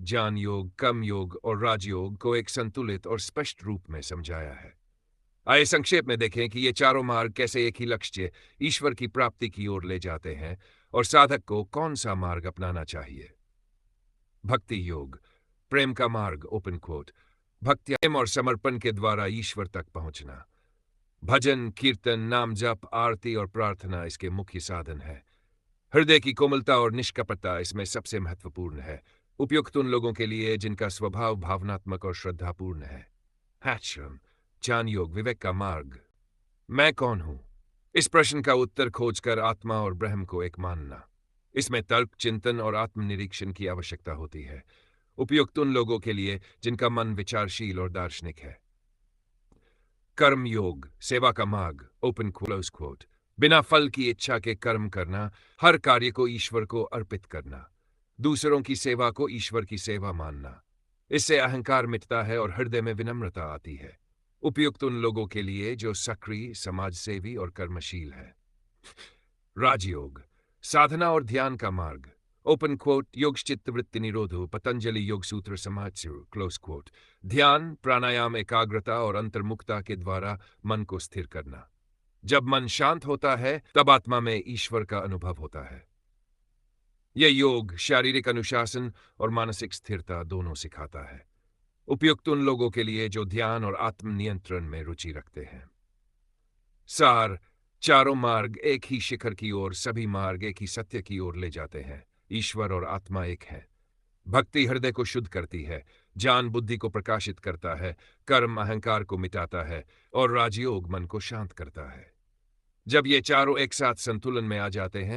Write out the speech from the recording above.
ज्ञान योग, कर्म योग और राजयोग को एक संतुलित और स्पष्ट रूप में समझाया है। आइए संक्षेप में देखें कि ये चारों मार्ग कैसे एक ही लक्ष्य, ईश्वर की प्राप्ति की ओर ले जाते हैं और साधक को कौन सा मार्ग अपनाना चाहिए। भक्ति योग, प्रेम का मार्ग, ओपन कोट। भक्ति प्रेम और समर्पण के द्वारा ईश्वर तक पहुंचना। भजन, कीर्तन, नाम जप, आरती और प्रार्थना इसके मुख्य साधन है। हृदय की कोमलता और निष्कपटता इसमें सबसे महत्वपूर्ण है, उपयुक्त उन लोगों के लिए जिनका स्वभाव भावनात्मक और श्रद्धापूर्ण है। हैचम, ज्ञान योग, विवेक का मार्ग। मैं कौन हूं? इस प्रश्न का उत्तर खोजकर आत्मा और ब्रह्म को एक मानना। इसमें तर्क, चिंतन और आत्मनिरीक्षण की आवश्यकता होती है, उपयुक्त उन लोगों के लिए जिनका मन विचारशील और दार्शनिक है। कर्म योग, सेवा का मार्ग, ओपन क्लोज कोट। बिना फल की इच्छा के कर्म करना, हर कार्य को ईश्वर को अर्पित करना, दूसरों की सेवा को ईश्वर की सेवा मानना। इससे अहंकार मिटता है और हृदय में विनम्रता आती है, उपयुक्त उन लोगों के लिए जो सक्रिय, समाजसेवी और कर्मशील है। राजयोग, साधना और ध्यान का मार्ग, ओपन क्वोट। योग चित्त वृत्ति निरोधो, पतंजलि योग सूत्र समाज, क्लोज क्वोट। ध्यान, प्राणायाम, एकाग्रता और अंतर्मुखता के द्वारा मन को स्थिर करना। जब मन शांत होता है तब आत्मा में ईश्वर का अनुभव होता है। यह योग शारीरिक अनुशासन और मानसिक स्थिरता दोनों सिखाता है, उपयुक्त उन लोगों के लिए जो ध्यान और आत्मनियंत्रण में रुचि रखते हैं। सार, चारों मार्ग एक ही शिखर की ओर, सभी मार्ग एक ही सत्य की ओर ले जाते हैं। ईश्वर और आत्मा एक है। भक्ति हृदय को शुद्ध करती है, ज्ञान बुद्धि को प्रकाशित करता है, कर्म अहंकार को मिटाता है और राजयोग मन को शांत करता है। जब ये चारों एक साथ संतुलन में आ जाते हैं